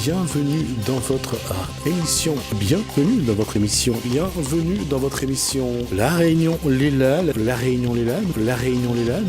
bienvenue dans votre émission, bienvenue dans votre émission, bienvenue dans votre émission La Réunion Léla, La Réunion Léla, La Réunion Léla.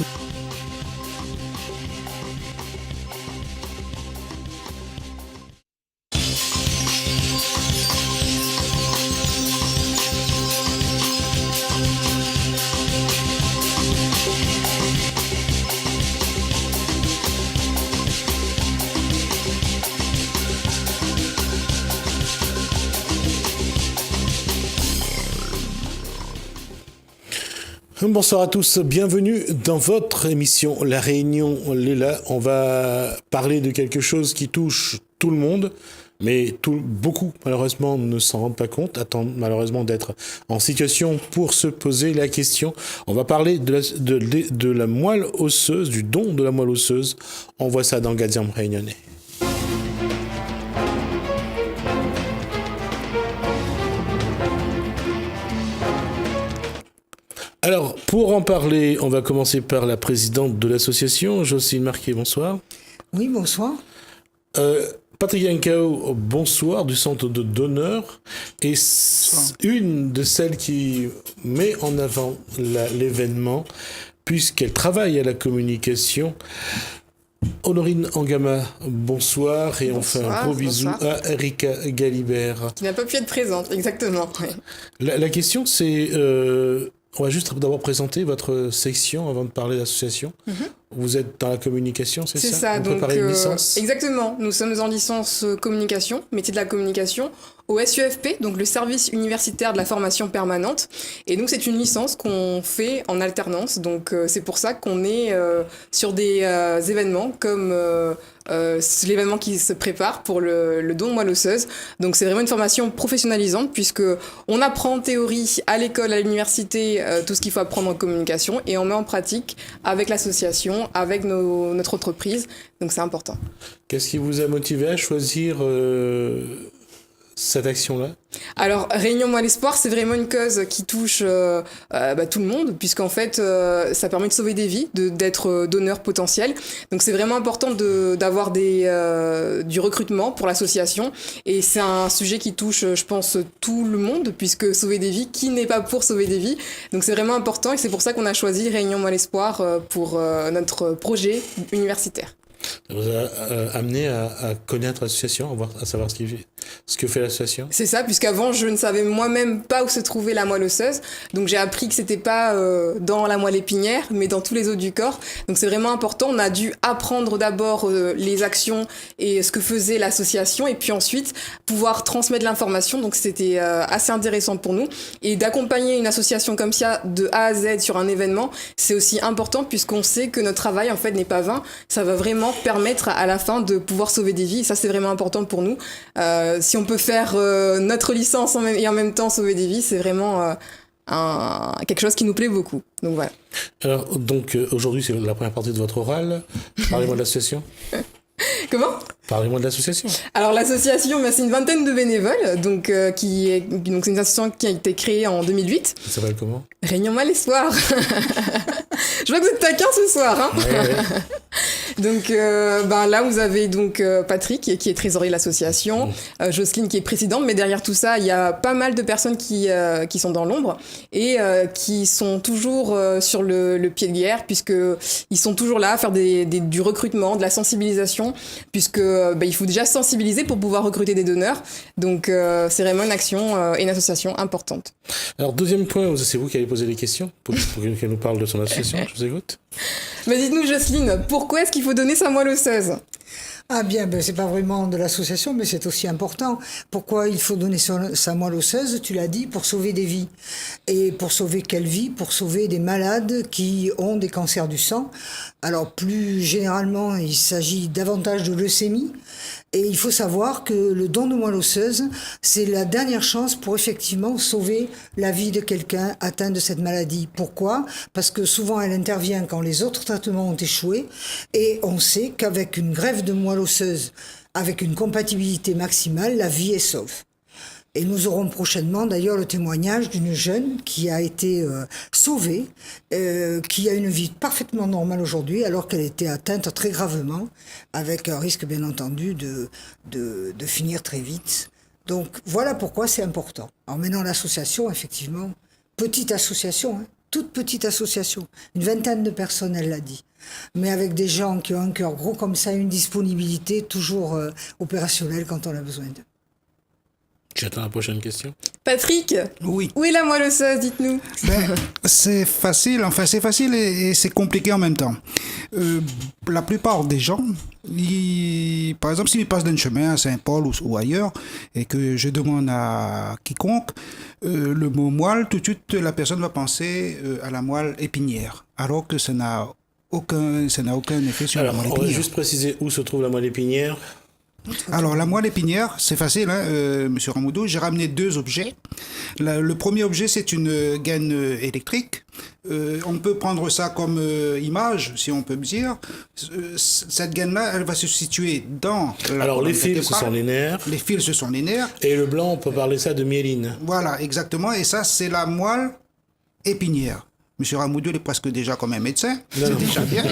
Bonsoir à tous, bienvenue dans votre émission La Réunion Léla. On va parler de quelque chose qui touche tout le monde, mais beaucoup malheureusement ne s'en rendent pas compte, attendent malheureusement d'être en situation pour se poser la question. On va parler de la moelle osseuse, du don de la moelle osseuse. On voit ça dans Gadiam Réunionnais. Alors, pour en parler, on va commencer par la présidente de l'association, Jocelyne Marquet, bonsoir. Oui, bonsoir. Patrick Yankao, bonsoir, du centre de donneurs, et une de celles qui met en avant l'événement, puisqu'elle travaille à la communication. Honorine Angama, bonsoir, et on fait un gros bisou à Erika Galibert. Qui n'a pas pu être présente, exactement. La question, c'est... on va juste d'abord présenter votre section avant de parler d'association. Vous êtes dans la communication, c'est ça? C'est ça, vous donc préparez une licence. Exactement, nous sommes en licence communication, métier de la communication, au SUFP, donc le service universitaire de la formation permanente. Et donc c'est une licence qu'on fait en alternance, donc c'est pour ça qu'on est sur des événements comme l'événement qui se prépare pour le don de moelle osseuse. Donc c'est vraiment une formation professionnalisante puisque on apprend en théorie à l'école, à l'université, tout ce qu'il faut apprendre en communication et on met en pratique avec l'association, avec notre entreprise. Donc c'est important. Qu'est-ce qui vous a motivé à choisir cette action-là? Alors, Réunion Moelle Espoir, c'est vraiment une cause qui touche tout le monde, puisqu'en fait, ça permet de sauver des vies, d'être donneur potentiel. Donc, c'est vraiment important d'avoir du recrutement pour l'association. Et c'est un sujet qui touche, je pense, tout le monde, puisque sauver des vies, qui n'est pas pour sauver des vies? Donc, c'est vraiment important et c'est pour ça qu'on a choisi Réunion Moelle Espoir pour notre projet universitaire. Ça vous a amené à connaître l'association, à savoir ce que fait l'association? C'est ça, puisqu'avant, je ne savais moi-même pas où se trouvait la moelle osseuse. Donc, j'ai appris que c'était pas dans la moelle épinière, mais dans tous les os du corps. Donc, c'est vraiment important. On a dû apprendre d'abord les actions et ce que faisait l'association, et puis ensuite, pouvoir transmettre l'information. Donc, c'était assez intéressant pour nous. Et d'accompagner une association comme ça, de A à Z, sur un événement, c'est aussi important, puisqu'on sait que notre travail, en fait, n'est pas vain. Ça va vraiment permettre à la fin de pouvoir sauver des vies. Et ça, c'est vraiment important pour nous. Si on peut faire notre licence et en même temps sauver des vies, c'est vraiment quelque chose qui nous plaît beaucoup. Donc voilà. Alors, aujourd'hui, c'est la première partie de votre oral. Parlez-moi de l'association. Comment ? Parlez-moi de l'association. Alors l'association, c'est une vingtaine de bénévoles, donc c'est une association qui a été créée en 2008. Ça s'appelle comment ? Réunion Moelle Espoir. Je vois que vous êtes taquin ce soir, hein. Ouais. Donc là vous avez donc Patrick qui est trésorier de l'association, Jocelyne qui est présidente, mais derrière tout ça il y a pas mal de personnes qui sont dans l'ombre et qui sont toujours sur le pied de guerre, puisque ils sont toujours là à faire du recrutement, de la sensibilisation, puisque il faut déjà sensibiliser pour pouvoir recruter des donneurs. Donc c'est vraiment une action et une association importante. Alors deuxième point, c'est vous qui allez poser les questions pour qu'elle nous parle de son association. Je vous écoute. Mais dites-nous Jocelyne, pourquoi est-ce qu'il faut donner sa moelle osseuse ? Ah bien, c'est pas vraiment de l'association, mais c'est aussi important. Pourquoi il faut donner sa moelle osseuse? Tu l'as dit, pour sauver des vies. Et pour sauver quelle vie? Pour sauver des malades qui ont des cancers du sang. Alors plus généralement, il s'agit davantage de leucémie. Et il faut savoir que le don de moelle osseuse, c'est la dernière chance pour effectivement sauver la vie de quelqu'un atteint de cette maladie. Pourquoi ? Parce que souvent elle intervient quand les autres traitements ont échoué, et on sait qu'avec une greffe de moelle osseuse, avec une compatibilité maximale, la vie est sauve. Et nous aurons prochainement d'ailleurs le témoignage d'une jeune qui a été sauvée, qui a une vie parfaitement normale aujourd'hui alors qu'elle était atteinte très gravement, avec un risque bien entendu de finir très vite. Donc voilà pourquoi c'est important. Alors maintenant l'association, effectivement, petite association, hein, toute petite association, une vingtaine de personnes, elle l'a dit. Mais avec des gens qui ont un cœur gros comme ça, une disponibilité toujours opérationnelle quand on a besoin d'eux. J'attends la prochaine question. Patrick, Oui. où est la moelle osseuse, dites-nous. C'est facile, enfin c'est facile et c'est compliqué en même temps. La plupart des gens, par exemple, s'ils passent d'un chemin à Saint-Paul ou ailleurs et que je demande à quiconque le mot moelle, tout de suite la personne va penser à la moelle épinière, alors que ça n'a aucun effet sur la Alors, moelle on va épinière. juste préciser où se trouve la moelle épinière. Alors, la moelle épinière, c'est facile, hein, Monsieur Ramoudou. J'ai ramené 2 objets. Le premier objet, c'est une gaine électrique. On peut prendre ça comme image, si on peut me dire. Cette gaine-là, elle va se situer dans la Alors, les colonne fils, ce vertébrale. sont les nerfs. Les fils, ce sont les nerfs. Et le blanc, on peut parler ça de myéline. Voilà, exactement. Et ça, c'est la moelle épinière. Monsieur Ramoudou, il est presque déjà comme un médecin. C'est déjà bien.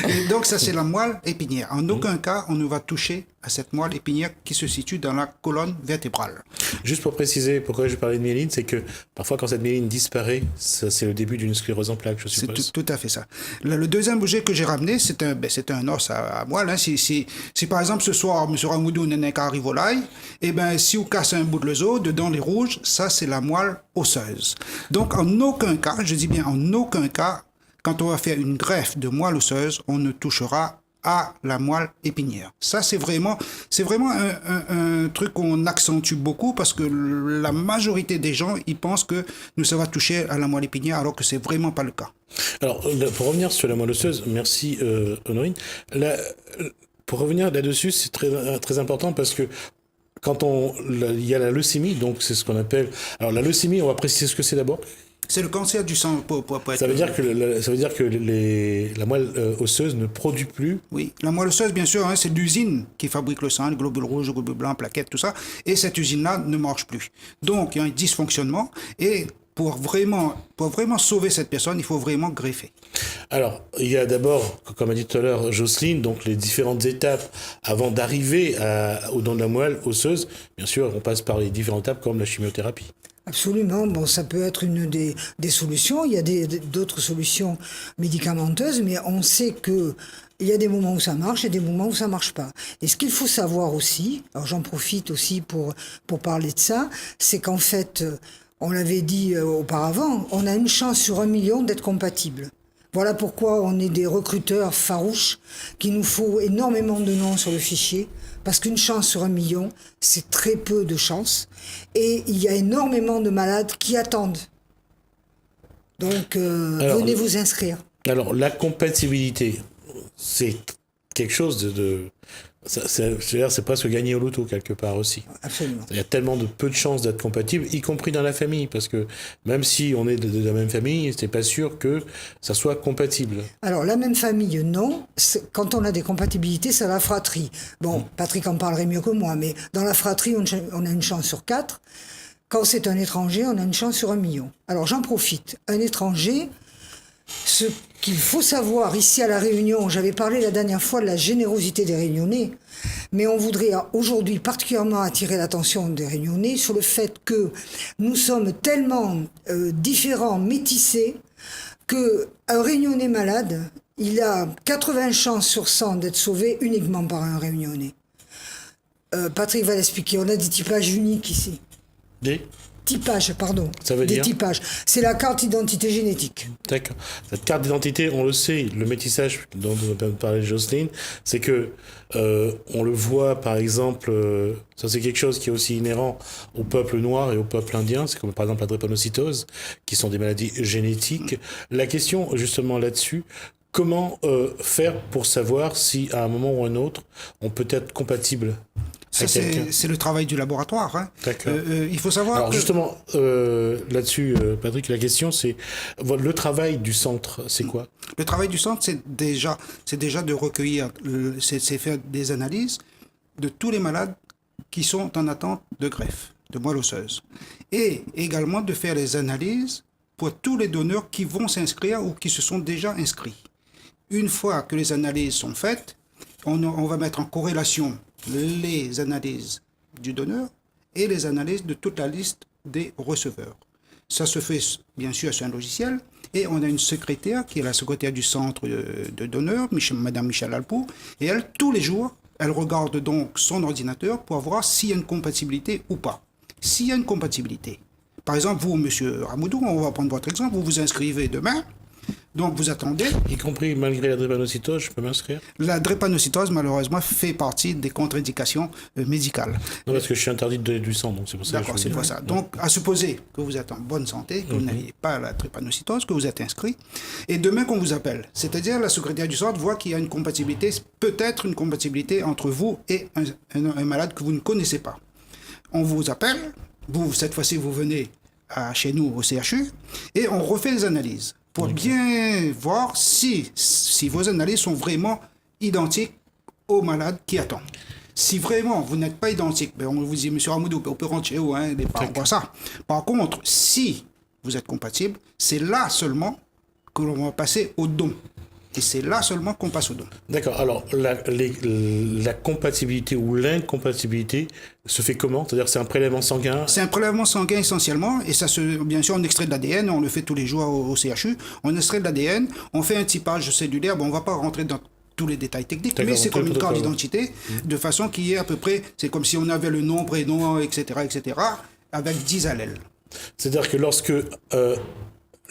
Et donc, ça, c'est la moelle épinière. En aucun cas, on ne va toucher à cette moelle épinière qui se situe dans la colonne vertébrale. Juste pour préciser pourquoi je parlais de myéline, c'est que parfois quand cette myéline disparaît, ça, c'est le début d'une sclérose en plaques, je C'est suppose. tout à fait ça. Le deuxième objet que j'ai ramené, c'est un os à moelle. Hein. Si par exemple ce soir, M. Ramoudou n'est qu'à Rivolaille, et ben si vous cassez un bout de l'oiseau, dedans les rouges, ça c'est la moelle osseuse. Donc en aucun cas, je dis bien en aucun cas, quand on va faire une greffe de moelle osseuse, on ne touchera à la moelle épinière. Ça, c'est vraiment un truc qu'on accentue beaucoup parce que la majorité des gens, ils pensent que nous, ça va toucher à la moelle épinière alors que c'est vraiment pas le cas. Alors, pour revenir sur la moelle osseuse, merci Honorine. Pour revenir là-dessus, c'est très, très important parce que quand il y a la leucémie, donc c'est ce qu'on appelle... Alors la leucémie, on va préciser ce que c'est d'abord. C'est le cancer du sang. Ça veut dire que la moelle osseuse ne produit plus. Oui, la moelle osseuse, bien sûr, hein, c'est l'usine qui fabrique le sang, les globules rouges, les globules blancs, plaquettes, tout ça. Et cette usine-là ne marche plus. Donc, il y a un dysfonctionnement. Et pour vraiment sauver cette personne, il faut vraiment greffer. Alors, il y a d'abord, comme a dit tout à l'heure Jocelyne, donc les différentes étapes avant d'arriver au don de la moelle osseuse. Bien sûr, on passe par les différentes étapes comme la chimiothérapie. Absolument. Bon, ça peut être une des solutions. Il y a d'autres solutions médicamenteuses, mais on sait que il y a des moments où ça marche et des moments où ça marche pas. Et ce qu'il faut savoir aussi, alors j'en profite aussi pour parler de ça, c'est qu'en fait, on l'avait dit auparavant, on a une chance sur 1 million d'être compatible. Voilà pourquoi on est des recruteurs farouches, qu'il nous faut énormément de noms sur le fichier, parce qu'une chance sur 1 million, c'est très peu de chance. Et il y a énormément de malades qui attendent. Donc, venez vous inscrire. Alors, la compatibilité, c'est quelque chose c'est presque gagner au loto quelque part aussi. Absolument. Il y a tellement de peu de chances d'être compatible, y compris dans la famille, parce que même si on est de la même famille, c'est pas sûr que ça soit compatible. Alors, la même famille, non. Quand on a des compatibilités, c'est la fratrie. Bon, Patrick en parlerait mieux que moi, mais dans la fratrie, on a une chance sur 4. Quand c'est un étranger, on a une chance sur 1 million. Alors, j'en profite. Un étranger, ce qu'il faut savoir ici à La Réunion, j'avais parlé la dernière fois de la générosité des Réunionnais, mais on voudrait aujourd'hui particulièrement attirer l'attention des Réunionnais sur le fait que nous sommes tellement différents, métissés, qu'un Réunionnais malade, il a 80 chances sur 100 d'être sauvé uniquement par un Réunionnais. Patrick va l'expliquer, on a des typages uniques ici. Typage, pardon. Ça veut dire typages. C'est la carte d'identité génétique. D'accord. Cette carte d'identité, on le sait, le métissage dont parlait Jocelyne, c'est que on le voit, par exemple, ça c'est quelque chose qui est aussi inhérent au peuple noir et au peuple indien, c'est comme par exemple la drépanocytose, qui sont des maladies génétiques. La question justement là-dessus, comment faire pour savoir si à un moment ou à un autre, on peut être compatible? Ça, c'est le travail du laboratoire. Hein. D'accord. Il faut savoir Alors justement, là-dessus, Patrick, la question c'est le travail du centre, c'est quoi? Le travail du centre, c'est déjà de recueillir, c'est faire des analyses de tous les malades qui sont en attente de greffe. de moelle osseuse. Et également de faire les analyses pour tous les donneurs qui vont s'inscrire ou qui se sont déjà inscrits. Une fois que les analyses sont faites, on va mettre en corrélation les analyses du donneur et les analyses de toute la liste des receveurs. Ça se fait bien sûr sur un logiciel et on a une secrétaire qui est la secrétaire du centre de donneurs, Madame Michel Alpou, et elle, tous les jours, elle regarde donc son ordinateur pour voir s'il y a une compatibilité ou pas. S'il y a une compatibilité, par exemple, vous, Monsieur Ramoudou, on va prendre votre exemple, vous vous inscrivez demain, donc vous attendez. Y compris malgré la drépanocytose, je peux m'inscrire? La drépanocytose, malheureusement, fait partie des contre-indications médicales. Non, parce que je suis interdit de donner du sang, donc c'est pour ça. D'accord, c'est pour ça. Donc, à supposer que vous êtes en bonne santé, que vous n'ayez pas la drépanocytose, que vous êtes inscrit, et demain qu'on vous appelle, c'est-à-dire la secrétaire du centre voit qu'il y a une compatibilité, peut-être une compatibilité entre vous et un malade que vous ne connaissez pas. On vous appelle, vous, cette fois-ci, vous venez chez nous au CHU, et on refait les analyses pour bien voir si vos analyses sont vraiment identiques au malade qui attend. Si vraiment vous n'êtes pas identique, ben on vous dit, Monsieur Ramoudou, on peut rentrer chez vous, hein, pas encore ça. Par contre, si vous êtes compatible, c'est là seulement que l'on va passer au don. Et c'est là seulement qu'on passe au don. D'accord. Alors, la compatibilité ou l'incompatibilité se fait comment? C'est-à-dire c'est un prélèvement sanguin? C'est un prélèvement sanguin essentiellement, et ça bien sûr, on extrait de l'ADN, on le fait tous les jours au CHU. On extrait de l'ADN, on fait un typage cellulaire. Bon, on ne va pas rentrer dans tous les détails techniques, mais c'est comme une carte d'identité, de façon qu'il y ait à peu près, c'est comme si on avait le nom, prénom, etc., avec 10 allèles. C'est-à-dire que lorsque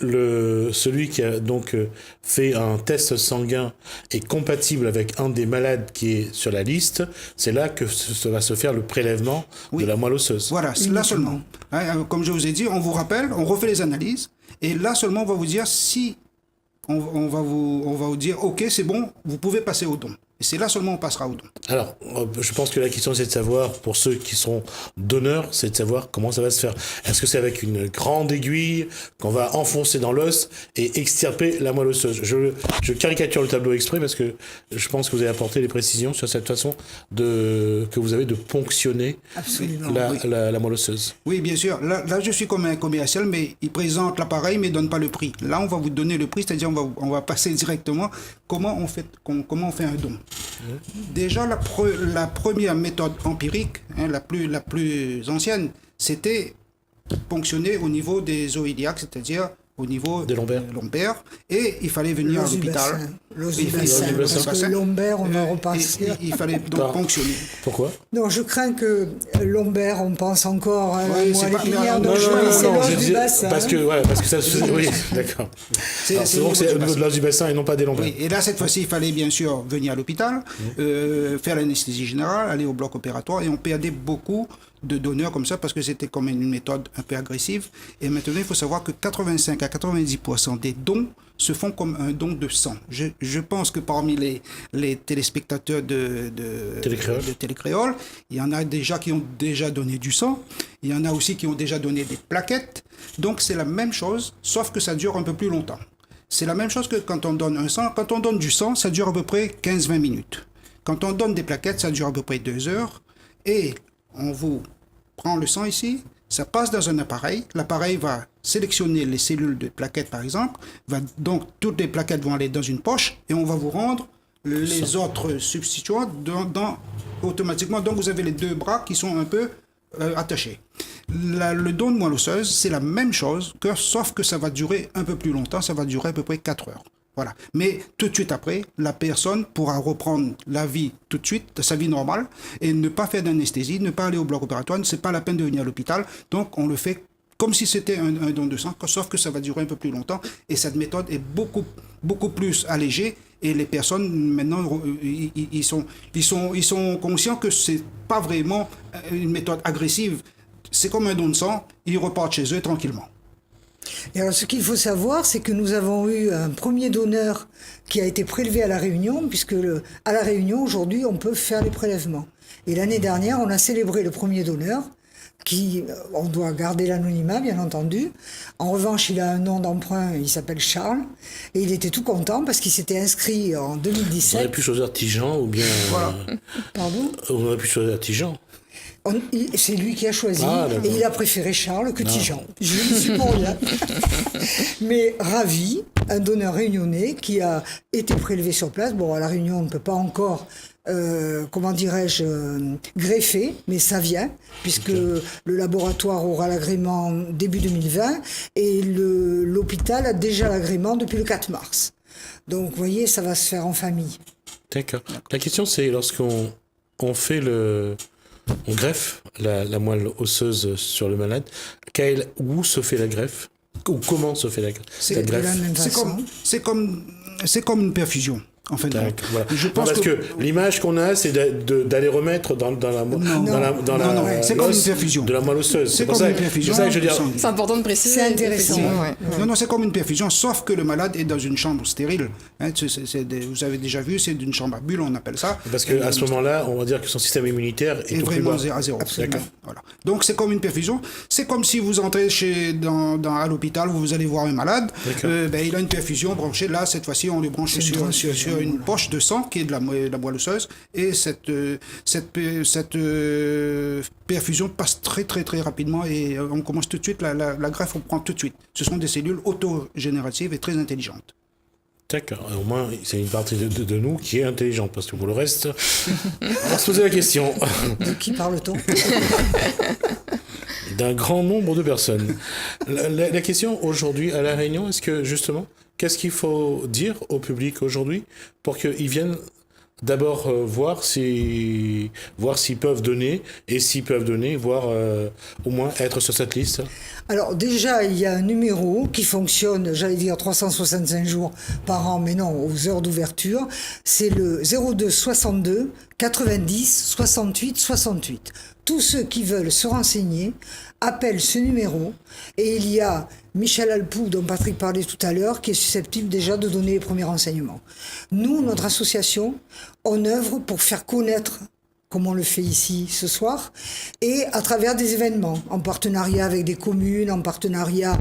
celui qui a donc fait un test sanguin est compatible avec un des malades qui est sur la liste, c'est là que ça va se faire le prélèvement de la moelle osseuse. Voilà, là seulement. Hein, comme je vous ai dit, on vous rappelle, on refait les analyses, et là seulement on va vous dire si on va vous dire ok, c'est bon, vous pouvez passer au don. Et c'est là seulement on passera au don. Alors, je pense que la question c'est de savoir, pour ceux qui sont donneurs, c'est de savoir comment ça va se faire. Est-ce que c'est avec une grande aiguille qu'on va enfoncer dans l'os et extirper la moelle osseuse? Je caricature le tableau exprès parce que je pense que vous avez apporté des précisions sur cette façon que vous avez de ponctionner la moelle osseuse. Oui, bien sûr. Là, je suis comme un commercial, mais il présente l'appareil, mais ne donne pas le prix. Là, on va vous donner le prix, c'est-à-dire on va passer directement comment on fait un don. Déjà, la première méthode empirique, hein, la plus ancienne, c'était ponctionner au niveau des os iliaques, c'est-à-dire au niveau des lombaires, et il fallait venir à l'hôpital. L'os du bassin, parce que lombaire, on va repartir. Il fallait donc ponctionner. Pourquoi? Non, je crains que lombaire, on pense encore à la moelle épinière, donc non, c'est l'os du bassin. Parce que ça se... Oui, d'accord. C'est au niveau de l'os du bassin et non pas des lombaires. Oui, et là, cette fois-ci, il fallait bien sûr venir à l'hôpital, faire l'anesthésie générale, aller au bloc opératoire, et on perdait beaucoup de donneurs comme ça parce que c'était comme une méthode un peu agressive. Et maintenant, il faut savoir que 85 à 90% des dons se font comme un don de sang. Je pense que parmi les téléspectateurs de Télécréole, il y en a déjà qui ont déjà donné du sang. Il y en a aussi qui ont déjà donné des plaquettes. Donc c'est la même chose, sauf que ça dure un peu plus longtemps. C'est la même chose que quand on donne un sang. Quand on donne du sang, ça dure à peu près 15-20 minutes. Quand on donne des plaquettes, ça dure à peu près 2 heures. Et on vous prend le sang ici, ça passe dans un appareil. L'appareil va sélectionner les cellules de plaquettes, par exemple. Donc, toutes les plaquettes vont aller dans une poche et on va vous rendre les autres substituants automatiquement. Donc, vous avez les 2 bras qui sont un peu attachés. Le don de moelle osseuse, c'est la même chose, sauf que ça va durer un peu plus longtemps. Ça va durer à peu près 4 heures. Voilà. Mais tout de suite après, la personne pourra reprendre la vie tout de suite, sa vie normale, et ne pas faire d'anesthésie, ne pas aller au bloc opératoire, c'est pas la peine de venir à l'hôpital. Donc on le fait comme si c'était un don de sang, sauf que ça va durer un peu plus longtemps, et cette méthode est beaucoup plus allégée, et les personnes maintenant, ils sont conscients que c'est pas vraiment une méthode agressive, c'est comme un don de sang, ils repartent chez eux tranquillement. Et alors, ce qu'il faut savoir, c'est que nous avons eu un premier donneur qui a été prélevé à La Réunion, puisque à La Réunion, aujourd'hui, on peut faire les prélèvements. Et l'année dernière, on a célébré le premier donneur, on doit garder l'anonymat, bien entendu. En revanche, il a un nom d'emprunt, il s'appelle Charles, et il était tout content parce qu'il s'était inscrit en 2017. On aurait pu choisir Tijan ou bien... Voilà. Pardon ? On aurait pu choisir Tijan. C'est lui qui a choisi, Ah, d'accord. et il a préféré Charles que Tijan. Je ne suis pour rien. Mais Ravi, un donneur réunionnais qui a été prélevé sur place. Bon, à La Réunion, on ne peut pas encore, greffer, mais ça vient, puisque le laboratoire aura l'agrément début 2020, et l'hôpital a déjà l'agrément depuis le 4 mars. Donc, vous voyez, ça va se faire en famille. D'accord. La question, c'est lorsqu'on fait on greffe la moelle osseuse sur le malade, où se fait la greffe? Ou comment se fait la C'est de greffe? la même façon. C'est comme une perfusion. En fait, D'accord, voilà. je pense parce que l'image qu'on a, c'est d'aller remettre dans la c'est comme l'os une perfusion. de la moelle osseuse. C'est comme une perfusion. C'est ça que je veux dire. C'est important de préciser. C'est intéressant. effectivement, ouais. Non, c'est comme une perfusion, sauf que le malade est dans une chambre stérile. Hein, vous avez déjà vu, c'est d'une chambre à bulles, on appelle ça. Parce qu'à ce moment-là, on va dire que son système immunitaire est au plus vraiment bas. à zéro. D'accord. Voilà. Donc c'est comme une perfusion. C'est comme si vous entrez à l'hôpital, vous allez voir un malade. Il a une perfusion branchée. Là, cette fois-ci, on le branche sur une poche de sang qui est de la moelle osseuse. Et cette perfusion passe très très très rapidement et on commence tout de suite. La greffe, on prend tout de suite. Ce sont des cellules autogénératives et très intelligentes. D'accord. Au moins, c'est une partie de nous qui est intelligente, parce que pour le reste, on va se poser la question. De qui parle-t-on? D'un grand nombre de personnes. La question aujourd'hui à La Réunion, est-ce que justement, qu'est-ce qu'il faut dire au public aujourd'hui pour qu'ils viennent d'abord voir s'ils peuvent donner, et s'ils peuvent donner, voir au moins être sur cette liste? Alors déjà, il y a un numéro qui fonctionne, j'allais dire 365 jours par an, mais non, aux heures d'ouverture. C'est le 02 62 90 68 68. Tous ceux qui veulent se renseigner appellent ce numéro, et il y a Michel Alpoux, dont Patrick parlait tout à l'heure, qui est susceptible déjà de donner les premiers renseignements. Nous, notre association, on œuvre pour faire connaître, comme on le fait ici ce soir, et à travers des événements, en partenariat avec des communes, en partenariat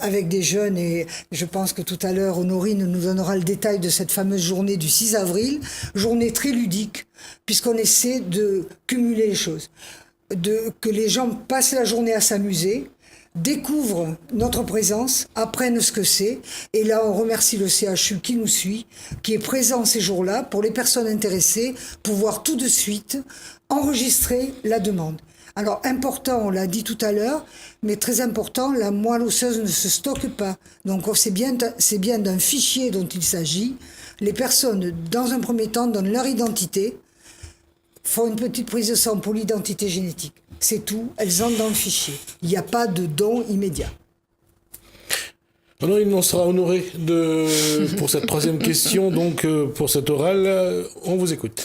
avec des jeunes, et je pense que tout à l'heure, Honorine nous donnera le détail de cette fameuse journée du 6 avril, journée très ludique, puisqu'on essaie de cumuler les choses, que les gens passent la journée à s'amuser, découvrent notre présence, apprennent ce que c'est. Et là, on remercie le CHU qui nous suit, qui est présent ces jours-là pour les personnes intéressées, pouvoir tout de suite enregistrer la demande. Alors, important, on l'a dit tout à l'heure, mais très important, la moelle osseuse ne se stocke pas. Donc, c'est bien d'un fichier dont il s'agit. Les personnes, dans un premier temps, donnent leur identité, font une petite prise de sang pour l'identité génétique. C'est tout, elles entrent dans le fichier. Il n'y a pas de don immédiat. Alors, on sera honoré pour cette troisième question, donc pour cette orale, on vous écoute.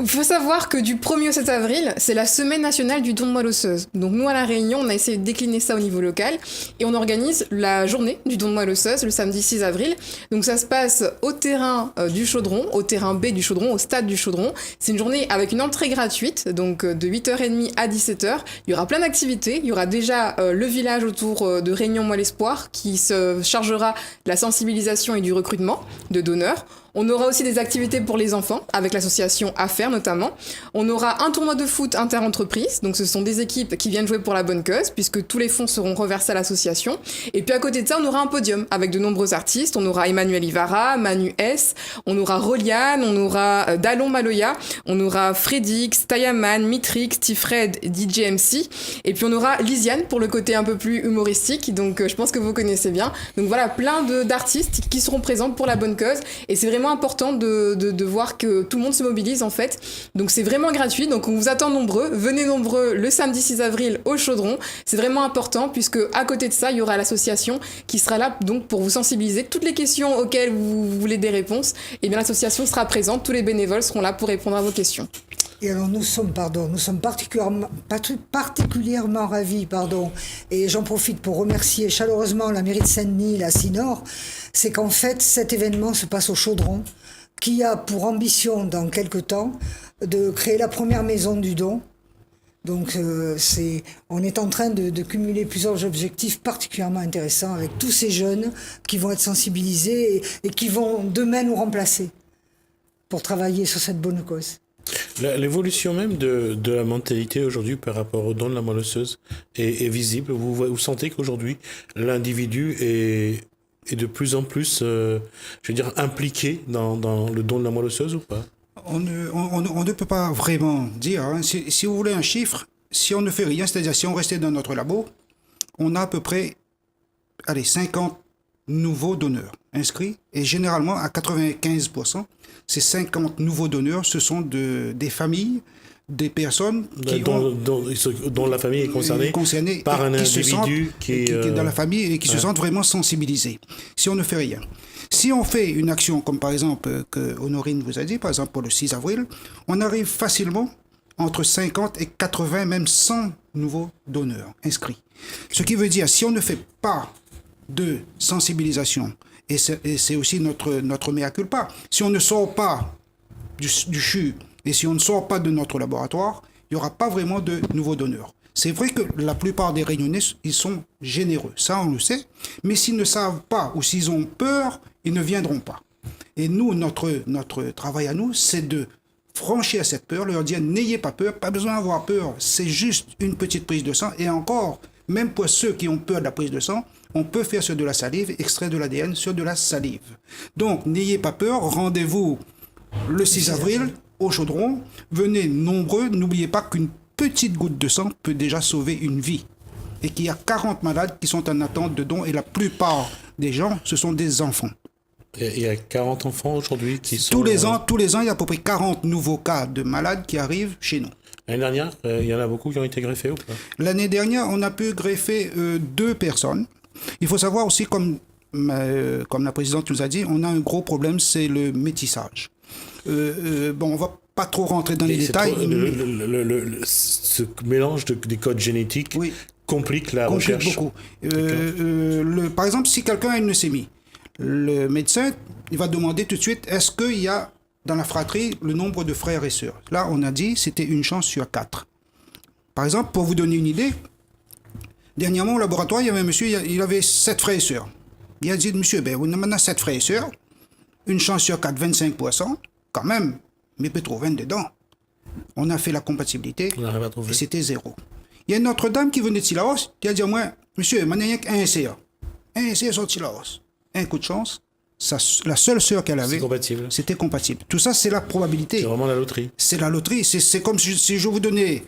Il faut savoir que du 1er au 7 avril, c'est la semaine nationale du don de moelle osseuse. Donc nous, à La Réunion, on a essayé de décliner ça au niveau local et on organise la journée du don de moelle osseuse le samedi 6 avril. Donc ça se passe au terrain du Chaudron, au terrain B du Chaudron, au stade du Chaudron. C'est une journée avec une entrée gratuite, donc de 8h30 à 17h. Il y aura plein d'activités. Il y aura déjà le village autour de Réunion Moelle Espoir qui se chargera de la sensibilisation et du recrutement de donneurs. On aura aussi des activités pour les enfants, avec l'association Affaires notamment. On aura un tournoi de foot inter-entreprise, donc ce sont des équipes qui viennent jouer pour la bonne cause, puisque tous les fonds seront reversés à l'association. Et puis à côté de ça, on aura un podium avec de nombreux artistes. On aura Emmanuel Ivara, Manu S, on aura Roliane, on aura Dallon Maloya, on aura Fredix, Tayaman, Mitrix, Tifred, DJ MC. Et puis on aura Lisiane pour le côté un peu plus humoristique, donc je pense que vous connaissez bien. Donc voilà, plein d'artistes qui seront présents pour la bonne cause. Et c'est vraiment important de voir que tout le monde se mobilise en fait. Donc c'est vraiment gratuit, donc on vous attend nombreux. Venez nombreux le samedi 6 avril au Chaudron. C'est vraiment important puisque à côté de ça, il y aura l'association qui sera là donc pour vous sensibiliser. Toutes les questions auxquelles vous voulez des réponses, et bien l'association sera présente. Tous les bénévoles seront là pour répondre à vos questions. Et alors nous sommes particulièrement ravis, et j'en profite pour remercier chaleureusement la mairie de Saint-Denis, la CINOR, c'est qu'en fait cet événement se passe au Chaudron, qui a pour ambition dans quelque temps de créer la première maison du don. Donc on est en train de cumuler plusieurs objectifs particulièrement intéressants avec tous ces jeunes qui vont être sensibilisés et qui vont demain nous remplacer pour travailler sur cette bonne cause. L'évolution même de la mentalité aujourd'hui par rapport au don de la moelle osseuse est visible. Vous sentez qu'aujourd'hui, l'individu est de plus en plus, je veux dire, impliqué dans le don de la moelle osseuse ou pas? On ne peut pas vraiment dire. Hein. Si vous voulez un chiffre, si on ne fait rien, c'est-à-dire si on restait dans notre labo, on a à peu près 50 nouveaux donneurs inscrits. Et généralement, à 95%, ces 50 nouveaux donneurs, ce sont des familles, des personnes dont la famille est concernée par un individu qui est dans la famille et qui se sentent vraiment sensibilisés. Si on ne fait rien. Si on fait une action comme par exemple que Honorine vous a dit, par exemple pour le 6 avril, on arrive facilement entre 50 et 80, même 100 nouveaux donneurs inscrits. Ce qui veut dire, si on ne fait pas de sensibilisation, et c'est aussi notre mea culpa, si on ne sort pas du CHU et si on ne sort pas de notre laboratoire, il n'y aura pas vraiment de nouveaux donneurs. C'est vrai que la plupart des Réunionnais, ils sont généreux, ça on le sait, mais s'ils ne savent pas ou s'ils ont peur, ils ne viendront pas. Et nous, notre travail à nous, c'est de franchir cette peur, leur dire n'ayez pas peur, pas besoin d'avoir peur, c'est juste une petite prise de sang. Et encore, même pour ceux qui ont peur de la prise de sang, on peut faire sur de la salive, extraire de l'ADN sur de la salive. Donc n'ayez pas peur, rendez-vous le 6 avril au Chaudron, venez nombreux, n'oubliez pas qu'une petite goutte de sang peut déjà sauver une vie. Et qu'il y a 40 malades qui sont en attente de dons et la plupart des gens, ce sont des enfants. Il y a 40 enfants aujourd'hui qui sont... Tous les ans, il y a à peu près 40 nouveaux cas de malades qui arrivent chez nous. L'année dernière, il y en a beaucoup qui ont été greffés ou pas? L'année dernière, on a pu greffer 2 personnes. Il faut savoir aussi, comme la présidente nous a dit, on a un gros problème, c'est le métissage. Bon, on va pas trop rentrer dans les détails. Ce mélange des codes génétiques complique la recherche. Beaucoup. Par exemple, si quelqu'un a une leucémie, le médecin il va demander tout de suite est-ce qu'il y a dans la fratrie le nombre de frères et sœurs. Là, on a dit c'était une chance sur 4. Par exemple, pour vous donner une idée, dernièrement au laboratoire, il y avait un monsieur, il avait 7 frères et sœurs. Il a dit monsieur, ben, on a maintenant 7 frères et sœurs, une chance sur 4, 25%, quand même, mais peut trop 20 dedans. On a fait la compatibilité et c'était 0. Il y a une autre dame qui venait de Sillaos qui a dit à moi, monsieur, maintenant il n'y a qu'un SCA. Un SCA sur Sillaos. Un coup de chance, la seule sœur qu'elle avait, c'était compatible. Tout ça, c'est la probabilité. C'est vraiment la loterie. C'est la loterie. C'est comme si je vous donnais,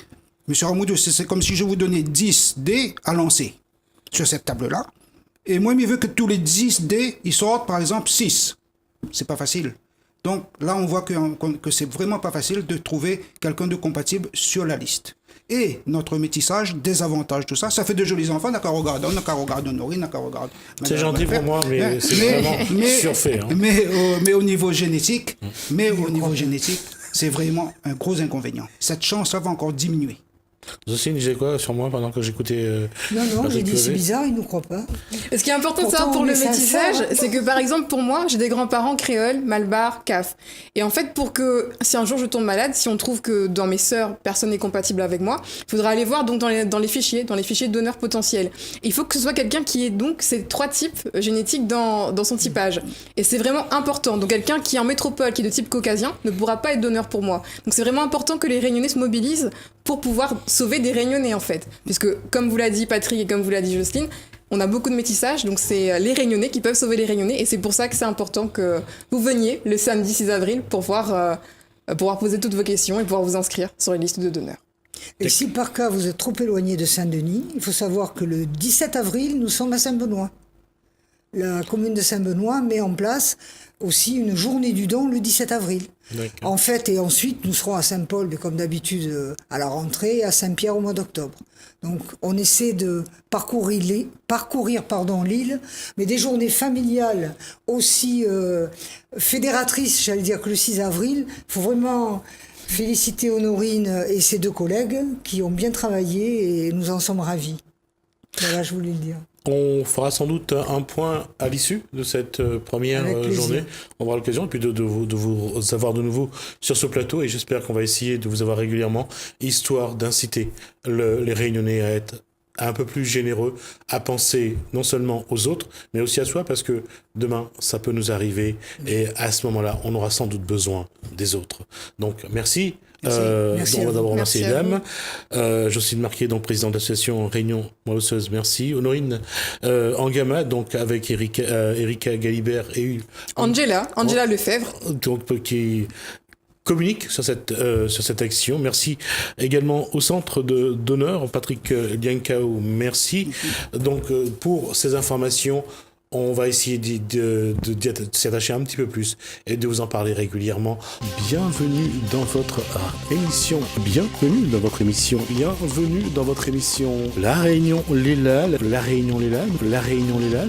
monsieur Ramoudou, c'est comme si je vous donnais 10 dés à lancer sur cette table-là. Et moi, il veut que tous les 10 dés, ils sortent, par exemple, 6. C'est pas facile. Donc là, on voit que c'est vraiment pas facile de trouver quelqu'un de compatible sur la liste. Et notre métissage désavantage tout ça. Ça fait de jolis enfants, d'accord, regarde, on n'a qu'à regarder Honorine, n'a qu'à regarder. C'est gentil pour moi, mais c'est vraiment surfait. Hein. Mais au niveau génétique, c'est vraiment un gros inconvénient. Cette chance-là va encore diminuer. Zocine disait quoi sur moi pendant que j'écoutais Non, j'ai dit c'est bizarre, ils ne nous croient pas. Et ce qui est important de savoir pour le métissage, c'est que par exemple pour moi, j'ai des grands-parents créoles, malbar, caf. Et en fait, pour que si un jour je tombe malade, si on trouve que dans mes sœurs, personne n'est compatible avec moi, il faudra aller voir donc dans les fichiers de donneurs potentiels. Et il faut que ce soit quelqu'un qui ait donc ces 3 types génétiques dans son typage. Et c'est vraiment important. Donc quelqu'un qui est en métropole, qui est de type caucasien, ne pourra pas être donneur pour moi. Donc c'est vraiment important que les Réunionnais se mobilisent pour pouvoir sauver des Réunionnais en fait. Puisque comme vous l'a dit Patrick et comme vous l'a dit Jocelyne, on a beaucoup de métissage, donc c'est les Réunionnais qui peuvent sauver les Réunionnais et c'est pour ça que c'est important que vous veniez le samedi 6 avril pour pouvoir poser toutes vos questions et pouvoir vous inscrire sur les listes de donneurs. Et si par cas vous êtes trop éloigné de Saint-Denis, il faut savoir que le 17 avril, nous sommes à Saint-Benoît. La commune de Saint-Benoît met en place aussi une journée du don le 17 avril. D'accord. En fait, et ensuite, nous serons à Saint-Paul, mais comme d'habitude, à la rentrée, et à Saint-Pierre au mois d'octobre. Donc, on essaie de parcourir l'île, mais des journées familiales aussi fédératrices, j'allais dire que le 6 avril. Il faut vraiment féliciter Honorine et ses 2 collègues qui ont bien travaillé et nous en sommes ravis. Voilà, je voulais le dire. On fera sans doute un point à l'issue de cette première journée. On aura l'occasion et puis de vous avoir de nouveau sur ce plateau et j'espère qu'on va essayer de vous avoir régulièrement, histoire d'inciter les Réunionnais à être un peu plus généreux, à penser non seulement aux autres, mais aussi à soi, parce que demain, ça peut nous arriver et à ce moment-là, on aura sans doute besoin des autres. Donc, merci Merci on à va vous. d'abord remercier les Merci à dames. Jocelyne Marquet, donc présidente de l'association Réunion Moelle Osseuse, merci. Honorine Angama, donc avec Erika Galibert et Angela Lefebvre. donc qui communique sur cette action. Merci également au centre d'honneur, Patrick Liancao, merci. Donc pour ces informations, on va essayer de s'y attacher un petit peu plus et de vous en parler régulièrement. Bienvenue dans votre émission. Bienvenue dans votre émission. Bienvenue dans votre émission. La Réunion Léla. La Réunion Léla. La Réunion Léla.